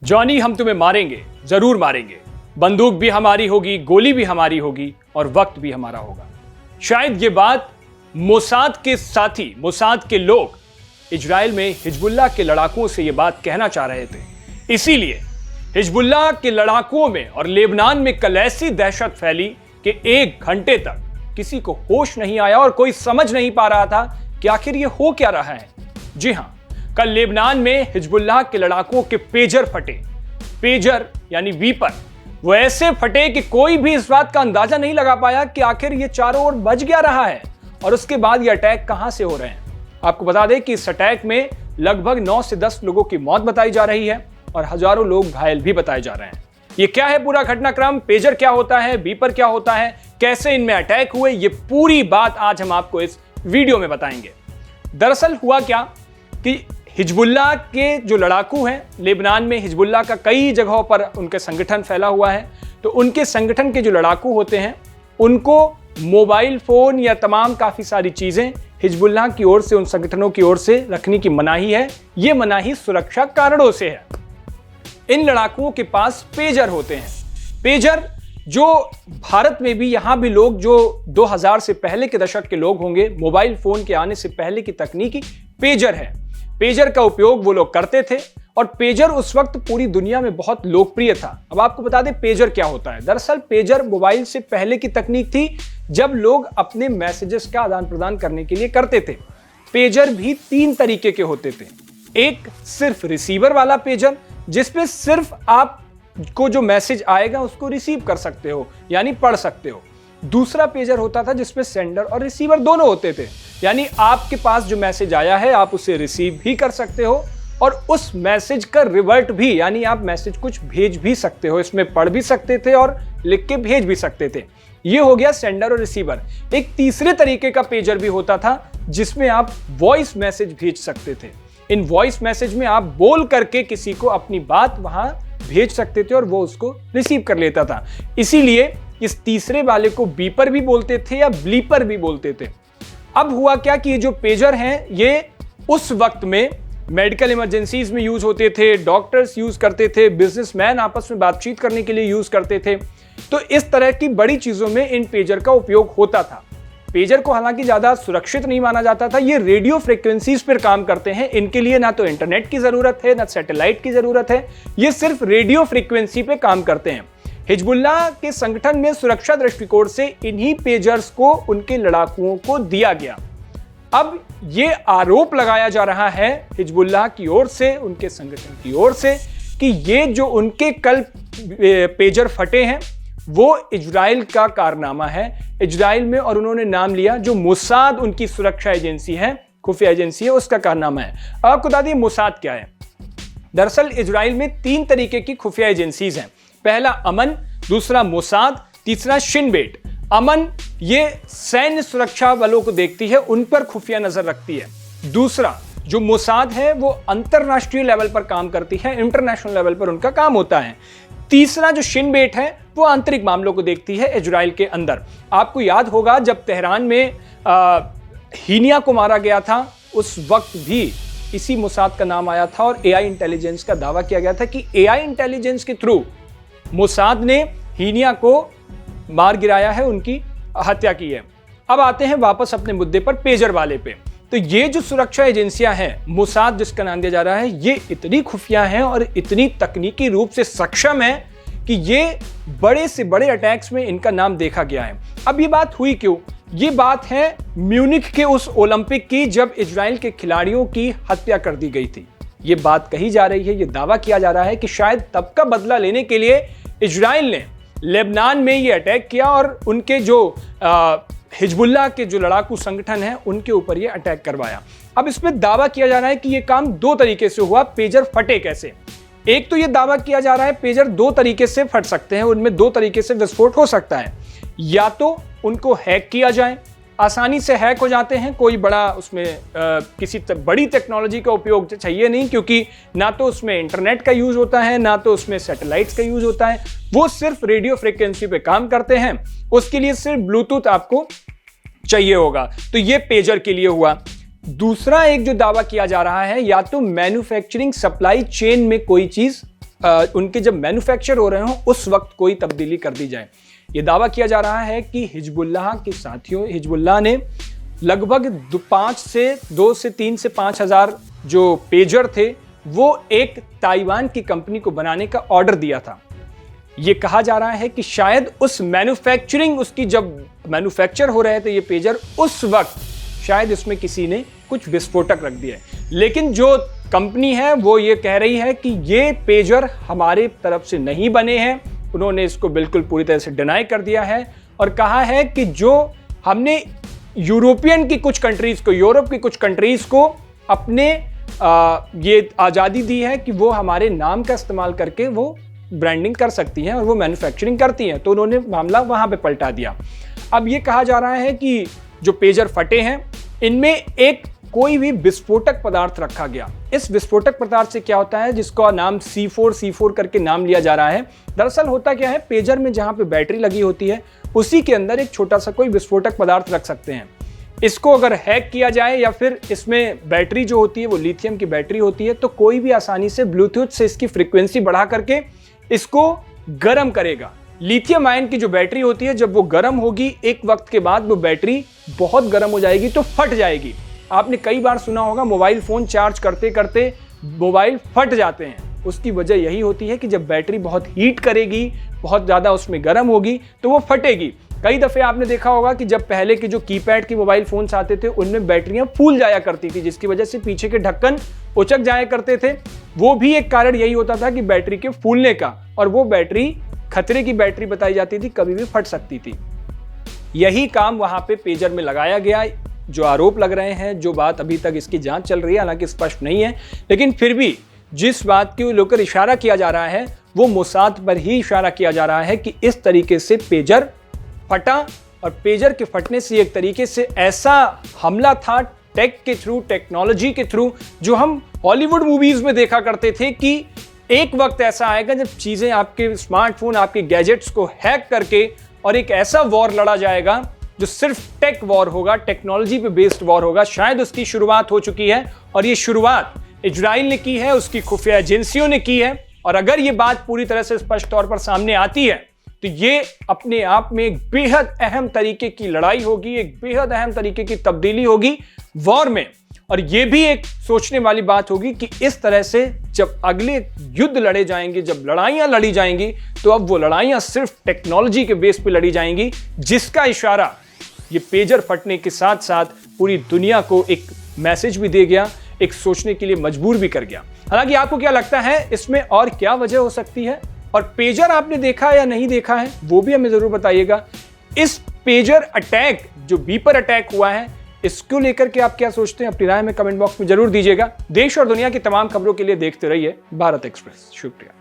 Johnny हम तुम्हें मारेंगे, जरूर मारेंगे। बंदूक भी हमारी होगी, गोली भी हमारी होगी और वक्त भी हमारा होगा। शायद ये बात मोसाद के साथी, मोसाद के लोग इजराइल में हिजबुल्लाह के लड़ाकुओं से ये बात कहना चाह रहे थे। इसीलिए हिजबुल्लाह के लड़ाकुओं में और लेबनान में कल ऐसी दहशत फैली कि 1 घंटे तक किसी को होश नहीं आया और कोई समझ नहीं पा रहा था कि आखिर ये हो क्या रहा है। जी हां, कल लेबनान में हिजबुल्लाह के लड़ाकों के पेजर फटे। पेजर यानी वीपर वो ऐसे फटे कि कोई भी इस बात का अंदाजा नहीं लगा पाया कि आखिर ये चारों ओर बज क्या रहा है और उसके बाद ये अटैक कहां से हो रहे हैं। आपको बता दें कि इस अटैक में लगभग 9 से 10 लोगों की मौत बताई जा रही है और हजारों लोग घायल भी बताए जा रहे हैं। ये क्या है पूरा घटनाक्रम, पेजर क्या होता है, वीपर क्या होता है, कैसे इनमें अटैक हुए, ये पूरी बात आज हम आपको इस वीडियो में बताएंगे। दरअसल हुआ क्या कि हिजबुल्लाह के जो लड़ाकू हैं, लेबनान में हिजबुल्लाह का कई जगहों पर उनके संगठन फैला हुआ है, तो उनके संगठन के जो लड़ाकू होते हैं उनको मोबाइल फोन या तमाम काफ़ी सारी चीज़ें हिजबुल्लाह की ओर से, उन संगठनों की ओर से रखने की मनाही है। ये मनाही सुरक्षा कारणों से है। इन लड़ाकुओं के पास पेजर होते हैं। पेजर जो भारत में भी, यहां भी लोग जो 2000 से पहले के दशक के लोग होंगे, मोबाइल फोन के आने से पहले की तकनीकी पेजर है। पेजर का उपयोग वो लोग करते थे और पेजर उस वक्त पूरी दुनिया में बहुत लोकप्रिय था। अब आपको बता दें पेजर क्या होता है। दरअसल पेजर मोबाइल से पहले की तकनीक थी जब लोग अपने मैसेजेस का आदान प्रदान करने के लिए करते थे। पेजर भी 3 तरीके के होते थे। एक सिर्फ रिसीवर वाला पेजर, जिसपे सिर्फ आप को जो मैसेज आएगा उसको रिसीव कर सकते हो, यानी पढ़ सकते हो। दूसरा पेजर होता था जिसपे सेंडर और रिसीवर दोनों होते थे, यानी आपके पास जो मैसेज आया है आप उसे रिसीव भी कर सकते हो और उस मैसेज का रिवर्ट भी, यानी आप मैसेज कुछ भेज भी सकते हो, इसमें पढ़ भी सकते थे और लिख के भेज भी सकते थे। ये हो गया सेंडर और रिसीवर। एक तीसरे तरीके का पेजर भी होता था जिसमें आप वॉइस मैसेज भेज सकते थे। इन वॉइस मैसेज में आप बोल करके किसी को अपनी बात वहां भेज सकते थे और वो उसको रिसीव कर लेता था। इसीलिए इस तीसरे वाले को बीपर भी बोलते थे या ब्लीपर भी बोलते थे। अब हुआ क्या कि ये जो पेजर हैं ये उस वक्त में मेडिकल इमरजेंसीज में यूज होते थे, डॉक्टर्स यूज करते थे, बिजनेसमैन आपस में बातचीत करने के लिए यूज करते थे। तो इस तरह की बड़ी चीजों में इन पेजर का उपयोग होता था। पेजर को हालांकि ज्यादा सुरक्षित नहीं माना जाता था। ये रेडियो फ्रीक्वेंसीज पर काम करते हैं। इनके लिए ना तो इंटरनेट की जरूरत है, ना सैटेलाइट की जरूरत है। ये सिर्फ रेडियो फ्रीक्वेंसी पे काम करते हैं। हिजबुल्लाह के संगठन में सुरक्षा दृष्टिकोण से इन्हीं पेजर्स को उनके लड़ाकुओं को दिया गया। अब ये आरोप लगाया जा रहा है हिजबुल्लाह की ओर से, उनके संगठन की ओर से, कि ये जो उनके कल पेजर फटे हैं वो इजराइल का कारनामा है, इजराइल में, और उन्होंने नाम लिया जो मोसाद उनकी सुरक्षा एजेंसी है, खुफिया एजेंसी है, उसका कारनामा है। अब आपको बता दिए मोसाद क्या है। दरअसल इजराइल में 3 तरीके की खुफिया एजेंसीज हैं। पहला अमन, दूसरा मोसाद, तीसरा शिन बेट। अमन ये सैन्य सुरक्षा बलों को देखती है, उन पर खुफिया नजर रखती है। दूसरा जो मोसाद है वो अंतरराष्ट्रीय लेवल पर काम करती है, इंटरनेशनल लेवल पर उनका काम होता है। तीसरा जो शिन बेट है वो आंतरिक मामलों को देखती है इजराइल के अंदर। आपको याद होगा जब तेहरान में हीनिया को मारा गया था उस वक्त भी इसी मोसाद का नाम आया था और एआई इंटेलिजेंस का दावा किया गया था कि एआई इंटेलिजेंस के थ्रू मोसाद ने हीनिया को मार गिराया है, उनकी हत्या की है। अब आते हैं वापस अपने मुद्दे पर, पेजर वाले पे। तो ये जो सुरक्षा एजेंसियां हैं, मोसाद जिसका नाम दिया जा रहा है, ये इतनी खुफिया हैं और इतनी तकनीकी रूप से सक्षम है कि ये बड़े से बड़े अटैक्स में इनका नाम देखा गया है। अब ये बात हुई क्यों? ये बात है म्यूनिख के उस ओलंपिक की जब इजराइल के खिलाड़ियों की हत्या कर दी गई थी। ये बात कही जा रही है, ये दावा किया जा रहा है कि शायद तब का बदला लेने के लिए इजराइल ने लेबनान में ये अटैक किया और उनके जो हिजबुल्लाह के जो लड़ाकू संगठन है उनके ऊपर ये अटैक करवाया। अब इसमें दावा किया जा रहा है कि ये काम 2 तरीके से हुआ। पेजर फटे कैसे? एक तो ये दावा किया जा रहा है पेजर 2 तरीके से फट सकते हैं, उनमें 2 तरीके से विस्फोट हो सकता है। या तो उनको हैक किया जाए, आसानी से हैक हो जाते हैं, कोई बड़ा उसमें किसी बड़ी टेक्नोलॉजी का उपयोग चाहिए नहीं, क्योंकि ना तो उसमें इंटरनेट का यूज होता है, ना तो उसमें सैटेलाइट्स का यूज होता है। वो सिर्फ रेडियो फ्रीक्वेंसी पे काम करते हैं, उसके लिए सिर्फ ब्लूटूथ आपको चाहिए होगा। तो ये पेजर के लिए हुआ। दूसरा एक जो दावा किया जा रहा है, या तो मैन्युफैक्चरिंग सप्लाई चेन में कोई चीज उनके जब मैन्युफैक्चर हो रहे हों उस वक्त कोई तब्दीली कर दी जाए। ये दावा किया जा रहा है कि हिजबुल्लाह के साथियों, हिजबुल्लाह ने लगभग 2 से 3 से 5 हज़ार जो पेजर थे वो एक ताइवान की कंपनी को बनाने का ऑर्डर दिया था। ये कहा जा रहा है कि शायद उस मैन्युफैक्चरिंग, उसकी जब मैन्युफैक्चर हो रहे थे ये पेजर, उस वक्त शायद इसमें किसी ने कुछ विस्फोटक रख दिया है। लेकिन जो कंपनी है वो ये कह रही है कि ये पेजर हमारे तरफ से नहीं बने हैं। उन्होंने इसको बिल्कुल पूरी तरह से डिनाई कर दिया है और कहा है कि जो हमने यूरोपियन की कुछ कंट्रीज को, यूरोप की कुछ कंट्रीज को अपने ये आज़ादी दी है कि वो हमारे नाम का इस्तेमाल करके वो ब्रांडिंग कर सकती हैं और वो मैन्युफैक्चरिंग करती हैं। तो उन्होंने मामला वहाँ पे पलटा दिया। अब ये कहा जा रहा है कि जो पेजर फटे हैं इनमें एक कोई भी विस्फोटक पदार्थ रखा गया। इस विस्फोटक पदार्थ से क्या होता है, जिसका नाम C4 करके नाम लिया जा रहा है। दरअसल होता क्या है, पेजर में जहाँ पे बैटरी लगी होती है उसी के अंदर एक छोटा सा कोई विस्फोटक पदार्थ रख सकते हैं। इसको अगर हैक किया जाए या फिर इसमें बैटरी जो होती है वो लिथियम की बैटरी होती है, तो कोई भी आसानी से ब्लूटूथ से इसकी फ्रीक्वेंसी बढ़ा करके इसको गर्म करेगा। लिथियम आयन की जो बैटरी होती है जब वो गर्म होगी, एक वक्त के बाद वो बैटरी बहुत गर्म हो जाएगी तो फट जाएगी। आपने कई बार सुना होगा मोबाइल फ़ोन चार्ज करते करते मोबाइल फट जाते हैं। उसकी वजह यही होती है कि जब बैटरी बहुत हीट करेगी, बहुत ज़्यादा उसमें गर्म होगी तो वो फटेगी। कई दफ़े आपने देखा होगा कि जब पहले के जो कीपैड के मोबाइल फ़ोन्स आते थे उनमें बैटरियाँ फूल जाया करती थी, जिसकी वजह से पीछे के ढक्कन उचक जाया करते थे। वो भी एक कारण यही होता था कि बैटरी के फूलने का, और वो बैटरी खतरे की बैटरी बताई जाती थी, कभी भी फट सकती थी। यही काम वहाँ पे पेजर में लगाया गया। जो आरोप लग रहे हैं, जो बात अभी तक इसकी जांच चल रही है, हालांकि स्पष्ट नहीं है, लेकिन फिर भी जिस बात को लेकर इशारा किया जा रहा है वो मोसाद पर ही इशारा किया जा रहा है कि इस तरीके से पेजर फटा, और पेजर के फटने से एक तरीके से ऐसा हमला था टेक के थ्रू, टेक्नोलॉजी के थ्रू, जो हम हॉलीवुड मूवीज में देखा करते थे कि एक वक्त ऐसा आएगा जब चीजें, आपके स्मार्टफोन, आपके गैजेट्स को हैक करके और एक ऐसा वॉर लड़ा जाएगा जो सिर्फ टेक वॉर होगा, टेक्नोलॉजी पे बेस्ड वॉर होगा। शायद उसकी शुरुआत हो चुकी है और ये शुरुआत इजराइल ने की है, उसकी खुफिया एजेंसियों ने की है। और अगर ये बात पूरी तरह से स्पष्ट तौर पर सामने आती है तो ये अपने आप में एक बेहद अहम तरीके की लड़ाई होगी, एक बेहद अहम तरीके की तब्दीली होगी वॉर में। और ये भी एक सोचने वाली बात होगी कि इस तरह से जब अगले युद्ध लड़े जाएंगे, जब लड़ाइयां लड़ी जाएंगी, तो अब वो लड़ाइयां सिर्फ टेक्नोलॉजी के बेस पे लड़ी जाएंगी, जिसका इशारा ये पेजर फटने के साथ साथ पूरी दुनिया को एक मैसेज भी दे गया, एक सोचने के लिए मजबूर भी कर गया। हालांकि आपको क्या लगता है इसमें और क्या वजह हो सकती है, और पेजर आपने देखा या नहीं देखा है वो भी हमें जरूर बताइएगा। इस पेजर अटैक, जो बीपर अटैक हुआ है, इसको लेकर के आप क्या सोचते हैं, अपनी राय में कमेंट बॉक्स में जरूर दीजिएगा। देश और दुनिया की तमाम खबरों के लिए देखते रहिए भारत एक्सप्रेस। शुक्रिया।